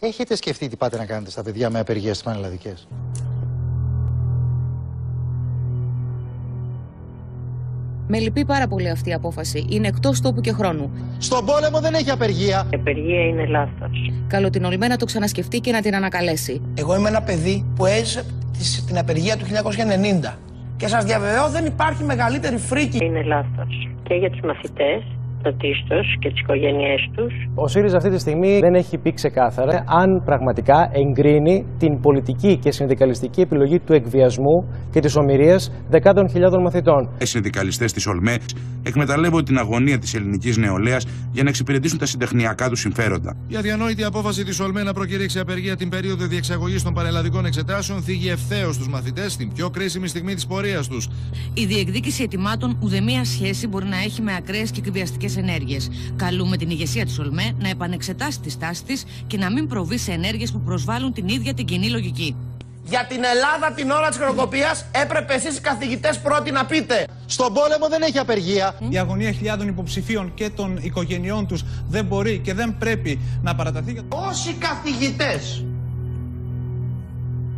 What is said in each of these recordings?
Έχετε σκεφτεί τι πάτε να κάνετε στα παιδιά με απεργίες πανελλαδικές? Με λυπεί πάρα πολύ αυτή η απόφαση. Είναι εκτός τόπου και χρόνου. Στον πόλεμο δεν έχει απεργία. Η απεργία είναι λάθος. Καλοτινολμένα να το ξανασκεφτεί και να την ανακαλέσει. Εγώ είμαι ένα παιδί που έζησε την απεργία του 1990. Και σας διαβεβαιώ, δεν υπάρχει μεγαλύτερη φρίκη. Είναι λάθος. Και για τους μαθητές, το ΤΟΥΣ και τις οικογένειές τους. Ο ΣΥΡΙΖΑ αυτή τη στιγμή δεν έχει πει ξεκάθαρα αν πραγματικά εγκρίνει την πολιτική και συνδικαλιστική επιλογή του εκβιασμού και της ομηρίας δεκάδων χιλιάδων μαθητών. Οι συνδικαλιστές της ΟΛΜΕ εκμεταλλεύονται την αγωνία της ελληνικής νεολαίας για να εξυπηρετήσουν τα συντεχνιακά τους συμφέροντα. Η αδιανόητη απόφαση της ΟΛΜΕ να προκηρύξει απεργία την περίοδο διεξαγωγής των πανελλαδικών εξετάσεων θίγει ευθέως τους μαθητές στην πιο κρίσιμη στιγμή της πορείας τους. Η διεκδίκηση αιτημάτων ουδέμια σχέση μπορεί να έχει με ακραίες και εκβιαστικές ενέργειες. Καλούμε την ηγεσία της ΟΛΜΕ να επανεξετάσει τη στάση της και να μην προβεί σε ενέργειες που προσβάλλουν την ίδια την κοινή λογική. Για την Ελλάδα την ώρα της χρονοκοπίας έπρεπε εσείς οι καθηγητές πρώτοι να πείτε. Στον πόλεμο δεν έχει απεργία. Η αγωνία χιλιάδων υποψηφίων και των οικογενειών τους δεν μπορεί και δεν πρέπει να παραταθεί. Όσοι καθηγητές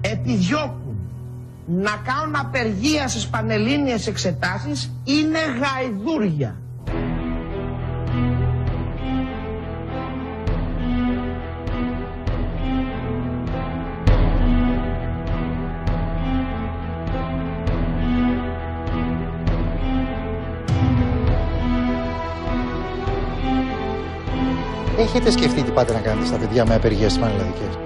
επιδιώκουν να κάνουν απεργία στις πανελλήνιες εξετάσεις είναι γαϊδούρια. Έχετε σκεφτεί τι πάτε να κάνετε στα παιδιά με απεργίες πανελλαδικές?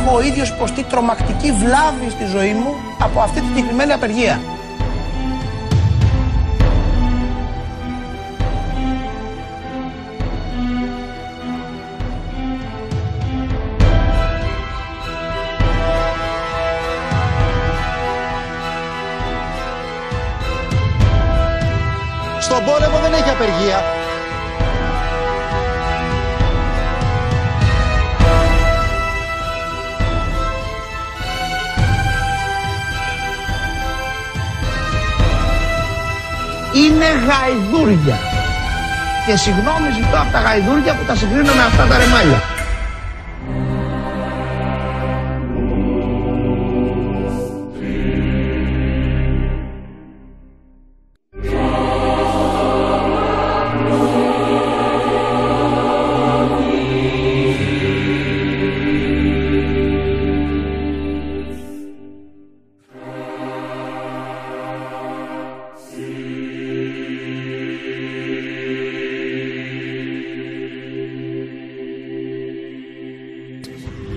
Έχω ο ίδιος υποστεί τρομακτική βλάβη στη ζωή μου από αυτή τη συγκεκριμένη απεργία. Στον πόλεμο δεν έχει απεργία. Είναι γαϊδούρια. Και συγγνώμη ζητώ από τα γαϊδούρια που τα συγκρίνω με αυτά τα ρεμάλια.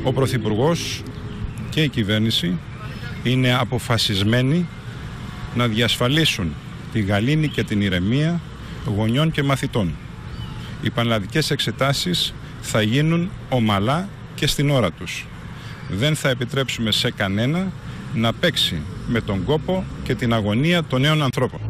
Ο Πρωθυπουργός και η κυβέρνηση είναι αποφασισμένοι να διασφαλίσουν τη γαλήνη και την ηρεμία γονιών και μαθητών. Οι πανελλαδικές εξετάσεις θα γίνουν ομαλά και στην ώρα τους. Δεν θα επιτρέψουμε σε κανένα να παίξει με τον κόπο και την αγωνία των νέων ανθρώπων.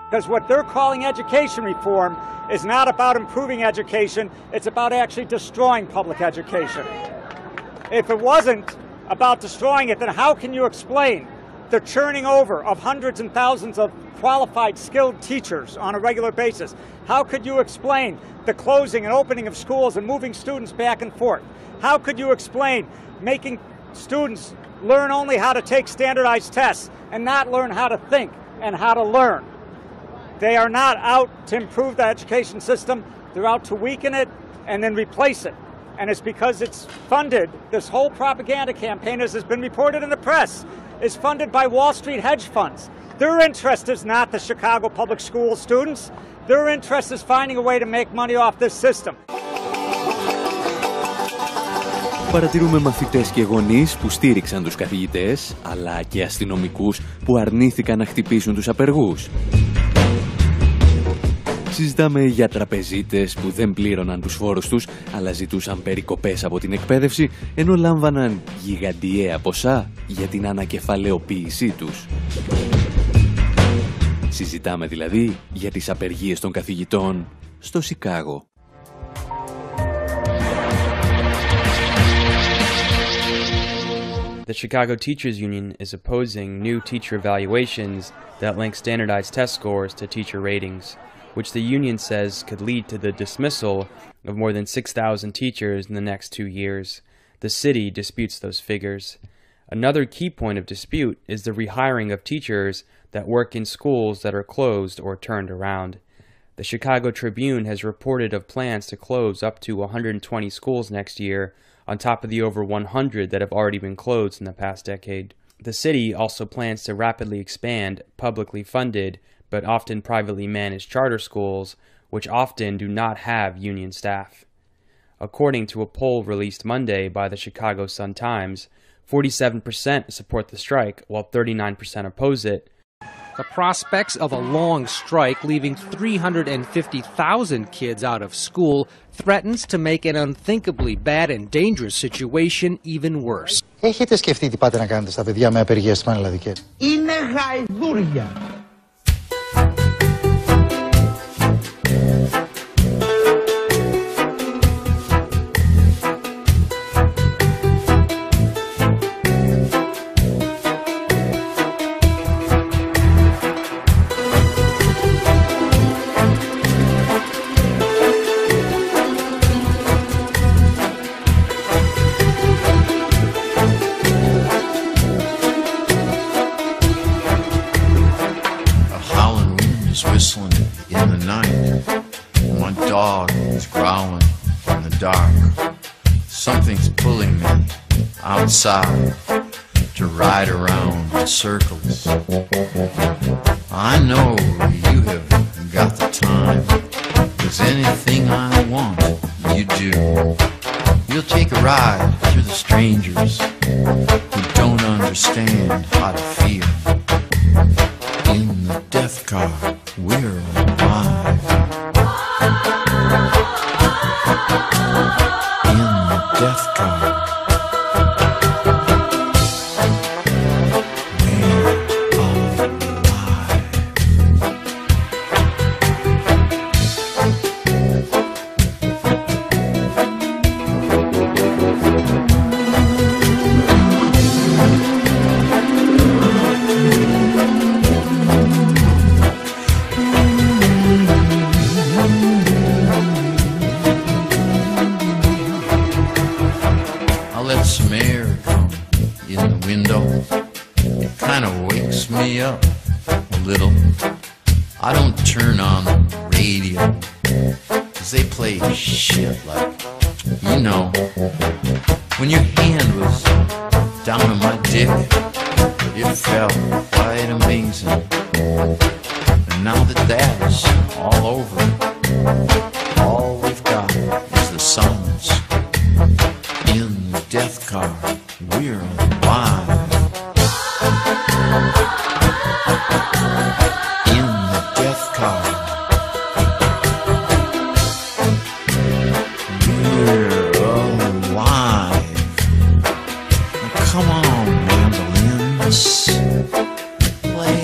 Because what they're calling education reform is not about improving education, it's about actually destroying public education. If it wasn't about destroying it, then how can you explain the churning over of hundreds and thousands of qualified, skilled teachers on a regular basis? How could you explain the closing and opening of schools and moving students back and forth? How could you explain making students learn only how to take standardized tests and not learn how to think and how to learn? They are not out to improve the education system, they're out to weaken it and then replace it. And it's because it's funded, this whole propaganda campaign, as has been reported in the press, is funded by Wall Street hedge funds. Their interest is not the Chicago public school students. Their interest is finding a way to make money off this system. Παρατηρούμε μαθητές και γονείς που στήριξαν τους καθηγητές, αλλά και αστυνομικούς που αρνήθηκαν να χτυπήσουν τους απεργούς. Συζητάμε για τραπεζίτες που δεν πλήρωναν τους φόρους τους, αλλά ζητούσαν περικοπές από την εκπαίδευση, ενώ λάμβαναν γιγαντιαία ποσά για την ανακεφαλαιοποίησή τους. Συζητάμε δηλαδή για τις απεργίες των καθηγητών στο Σικάγο. The Chicago Teachers Union is opposing new teacher evaluations that link standardized test scores to teacher ratings, which the union says could lead to the dismissal of more than 6,000 teachers in the next 2 years. The city disputes those figures. Another key point of dispute is the rehiring of teachers that work in schools that are closed or turned around. The Chicago Tribune has reported of plans to close up to 120 schools next year, on top of the over 100 that have already been closed in the past decade. The city also plans to rapidly expand publicly funded but often privately managed charter schools, which often do not have union staff. According to a poll released Monday by the Chicago Sun-Times, 47% support the strike, while 39% oppose it. The prospects of a long strike leaving 350,000 kids out of school threatens to make an unthinkably bad and dangerous situation even worse. Έχετε σκεφτεί τι πάτε να κάνετε στα παιδιά με απεργίες πανελλαδικές? Είναι γαϊδούρια. Whistling in the night, my dog is growling in the dark. Something's pulling me outside to ride around in circles. I know you have got the time, 'cause anything I want, you do. You'll take a ride through the strangers who don't understand how to feel. In the death car, we're alive. In the death car, we're alive. Some air come in the window. It kind of wakes me up a little. I don't turn on the radio, 'cause they play shit like, you know, when your hand was down on my dick, it felt quite amazing. And now that that is all over, all we've got is the silence. In the death car, we're alive. In the death car, we're alive. Now come on, mandolins, play.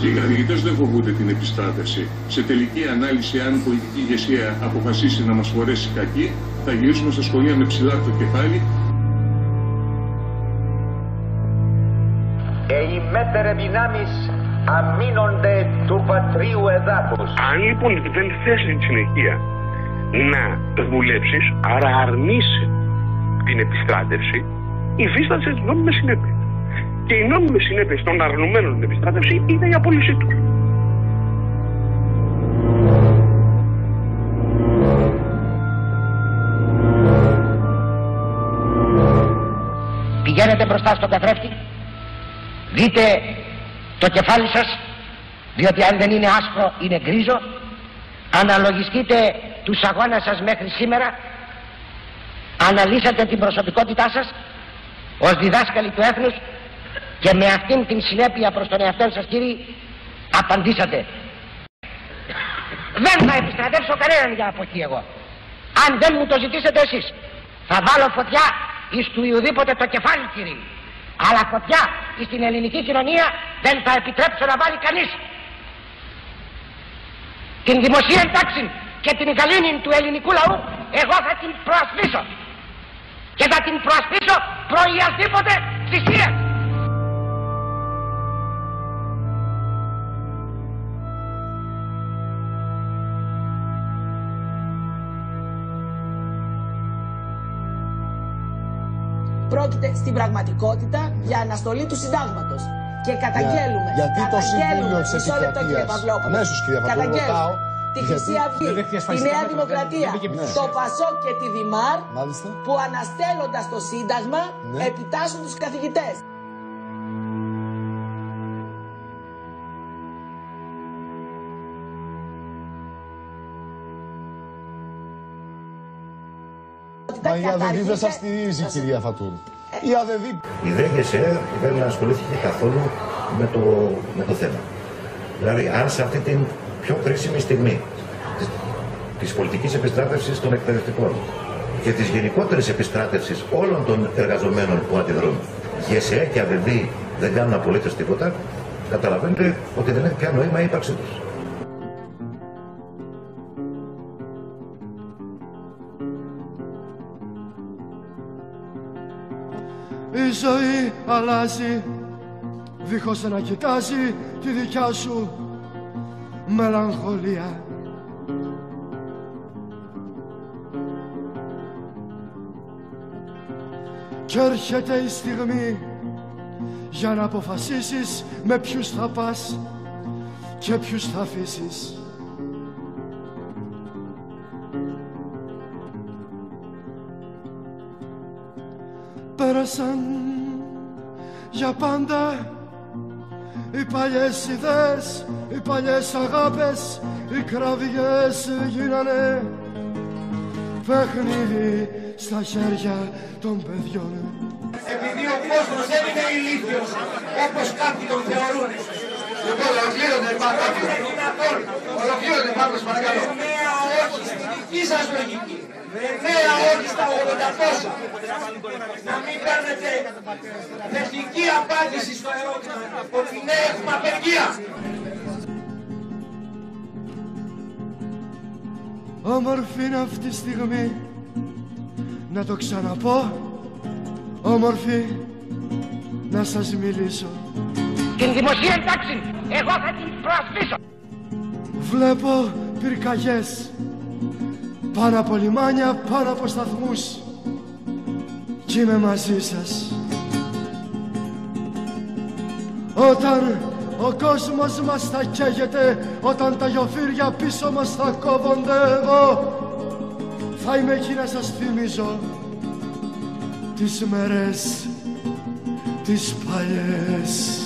Οι καθηγητές δεν φοβούνται την επιστράτευση. Σε τελική ανάλυση, αν η πολιτική ηγεσία αποφασίσει να μας φορέσει κακή, θα γυρίσουμε στα σχολεία με ψηλά το κεφάλι. Οι μέτερε δυνάμεις αμήνονται του πατρίου εδάφους. Αν λοιπόν δεν θες την συνεχεία να δουλέψεις, άρα αρνείσαι την επιστράτευση, υφίστανται τις νόμιμες συνέπειες. Και οι νόμιμες συνέπειες των αρνουμένων την επιστράτευση είναι η απόλυσή τους. Πηγαίνετε μπροστά στον καθρέφτη, δείτε το κεφάλι σας, διότι αν δεν είναι άσπρο είναι γκρίζο. Αναλογιστείτε τους αγώνες σας μέχρι σήμερα, αναλύσατε την προσωπικότητά σας ως διδάσκαλοι του έθνους και με αυτήν την συνέπεια προς τον εαυτό σας, κύριοι, απαντήσατε. Δεν θα επιστρατεύσω κανέναν για αποχή εγώ, αν δεν μου το ζητήσετε εσείς. Θα βάλω φωτιά εις του Ιουδήποτε το κεφάλι, κύριοι, αλλά φωτιά εις την ελληνική κοινωνία δεν θα επιτρέψω να βάλει κανείς. Την δημοσία τάξη και την γαλήνη του ελληνικού λαού εγώ θα την προασπίσω και θα την προασπίσω προϊασδήποτε θυσία. Πρόκειται στην πραγματικότητα για αναστολή του συντάγματος. Και καταγγέλουμε. Γιατί το Συμβούλιο της Επικρατείας, αμέσως κυρία Φατούλου, ρωτάω, τη Χρυσή Αυγή, τη Νέα Δημοκρατία, το ΠΑΣΟΚ και τη Δημάρ, που αναστέλλοντας το Σύνταγμα επιτάσσουν τους καθηγητές. Μα η ΑΔΕΔ δεν σας στηρίζει, κυρία Φατούλου. Η ΑΔΕΔ. Η ΔΕΓΕΣΕ δεν ασχολήθηκε καθόλου με το θέμα. Δηλαδή, αν σε αυτή την πιο κρίσιμη στιγμή της πολιτικής επιστράτευσης των εκπαιδευτικών και της γενικότερης επιστράτευσης όλων των εργαζομένων που αντιδρούν, ΓΕΣΕ και ΑΔΕΔ δεν κάνουν απολύτως τίποτα, καταλαβαίνετε ότι δεν έχει πια νόημα η ύπαρξή τους. Η ζωή αλλάζει, δίχως να κοιτάζει τη δικιά σου μελαγχολία. Κι έρχεται η στιγμή για να αποφασίσεις με ποιους θα πας και ποιους θα αφήσεις. Πέρασαν για πάντα οι παλιές ιδέες, οι παλιές αγάπες, οι κραυγές γίνανε παιχνίδι στα χέρια των παιδιών. Επειδή ο κόσμος δεν είναι ηλίθιος, όπως κάποιοι τον θεωρούν. Λοιπόν, ολοκλήρωνε πάντα. Ολοκλήρωνε πάντα, παρακαλώ. Νέα όχι στη δική σας λογική. Νέα όχι στα 80 τόσα. Να μην κάνετε θετική απάντηση στο ερώτημα ότι ναι, έχουμε απεργία. Όμορφη είναι αυτή τη στιγμή, να το ξαναπώ, όμορφη να σας μιλήσω. Την δημοσία τάξη εγώ θα την προασπίσω. Βλέπω πυρκαγιές πάνω από λιμάνια, πάνω από σταθμούς κι είμαι μαζί σας. Όταν ο κόσμος μας θα καίγεται, όταν τα γιοφύρια πίσω μας θα κόβονται, εγώ θα είμαι εκεί να σας θυμίζω τις μέρες τις παλιές.